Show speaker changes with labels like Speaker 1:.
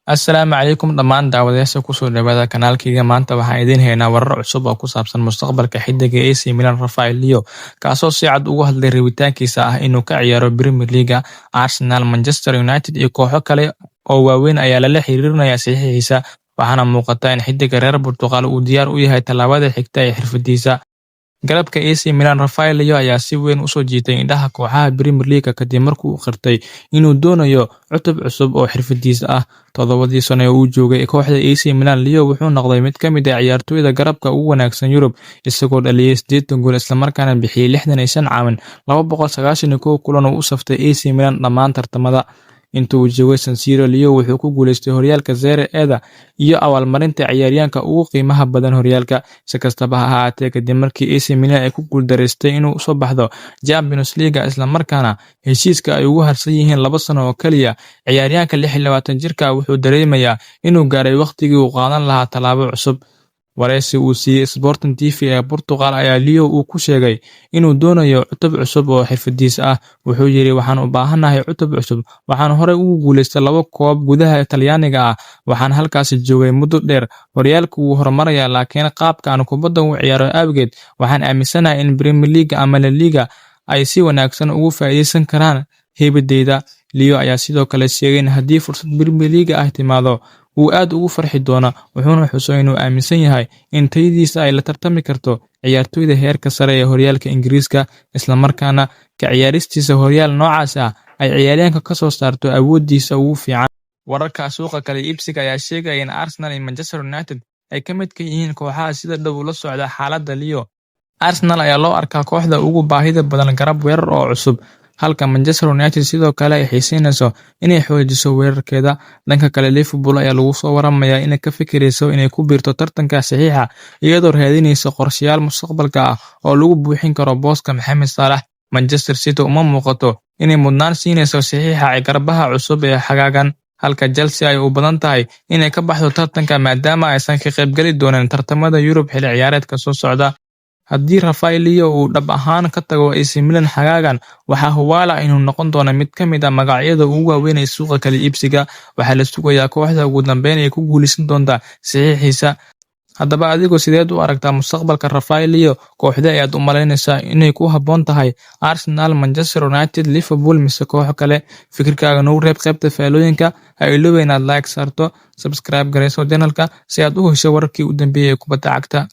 Speaker 1: Assalaamu calaykum dhammaan daawadayaasha ku soo dhawaada kanaalkayga. Maanta waxaan idiin haynaa warar cusub oo ku saabsan mustaqbalka xiddiga AC Milan Rafael Leo, kaasoo si cad uga hadlay rabitaankiisa ah inuu ka ciyaaro Premier League. Arsenal, Manchester United iyo kooxo kale oo waaweyn ayaa lala xiriirinayaa saxiixiisa, waxaana muuqata in xiddiga reer Portugal uu diyaar u yahay tallaabada xigta ee xirfadiisa. Garabka AC Milan Rafael Leo ayaa si weyn u soo jiitay indhaha kooxaha Premier League kadib markii uu qirtay inuu doonayo cutub cusub oo xirfadiisa ah. Toddobadii sano ee uu joogay kooxda AC Milan, Leo wuxuu noqday mid ka mid ah ciyaartoyda garabka ugu wanaagsan Yurub, isagoo dhaliyay 80 gool isla markaana bixiyay 65 caawin, 291 kulan oo u saftay AC Milan dhammaan tartamada. Intii uu joogay San Siro, Leo wuxuu ku guuleystay horyaalka Serie A iyo abaalmarinta ciyaaryahanka ugu qiimaha badan horyaalka. Si kastaba ha ahaatee, kadib markii AC Milan ay ku guuldareystay inuu soo baxdo Champions League isla markaana heshiiska ay ugu harsan yihiin 2 sano oo kaliya, ciyaaryahanka 26 jirka ah wuxuu dareemayaa inuu gaaray waqtigii uu qaadan lahaa tallaabo cusub. Wareysi uu siiyay Sporting TV ee Portugal ayaa Leo uu ku sheegay inuu doonayo cutub cusub oo xirfadiisa ah. Wuxuu yiri, "Waxaan u baahanahay cutub cusub. Waxaan horey ugu guuleystay 2 koob gudaha Talyaaniga ah. Waxaan halkaasi joogay muddo dheer. Horyaalku wuu horumarayaa, laakiin qaabka aan kubadda u ciyaaro awgeed, waxaan aaminsanahay in Premier League ama La Liga ay si wanaagsan uga faa'iideysan karaan haybadeyda." Leo ayaa sidoo kale sheegay in haddii fursad Premier League ah timaado, uu aad ugu farxi doono, wuxuuna xusay inuu aaminsan yahay in tayadiisa ay la tartami karto ciyaartoyda heerka sare ee horyaalka Ingiriiska, isla markaana ka ciyaaristiisa horyaal noocaas ah ay ciyaaryahanka ka soo saarto awoodiisa ugu fiican. Wararka suuqa kala iibsiga ayaa sheegaya in Arsenal iyo Manchester United ay ka mid yihiin kooxaha sida dhow ula socda xaaladda Leo. Arsenal ayaa loo arkaa kooxda ugu baahida badan garab weerar oo cusub, halka Manchester United sidoo kale ay xiiseynayso inay xoojiso weerarkeeda. Dhanka kale, Liverpool ayaa lagu soo waramayaa inay ka fikirayso inay ku biirto tartanka saxiixa, iyadoo raadinaysa qorshayaal mustaqbalka ah oo lagu buuxin karo booska Mohamed Salah. Manchester City uma muuqato inay mudnaan siinayso saxiixa garbaha cusub ee xagaagan, halka Chelsea ay u badan tahay inay ka baxdo tartanka maadaama aysan ka qaybgali doonin tartamada Yurub xilli ciyaareedka soo socda. Haddii Rafael Leo uu dhab ahaan ka tago AC Milan xagaagan, waxaa hubaal ah inuu noqon doono mid ka mid ah magacyada ugu waaweyn ee suuqa kala iibsiga. Waxaa la sugayaa kooxda ugu dambeyn ee ku guuleysan doonta saxiixiisa. Haddaba adigu sideed u aragtaa mustaqbalka Rafael Leo? Kooxda ayaad u malaynaysaa inay ku habboon tahay? Arsenal, Manchester United, Liverpool mise kooxo kale? Fikirkaaga noogu reeb qaybta faallooyinka. Ha iloobi inaad like saarto, subscribe gareyso channelka si aad u hesho wararkii u dambeeyay ee kubadda cagta.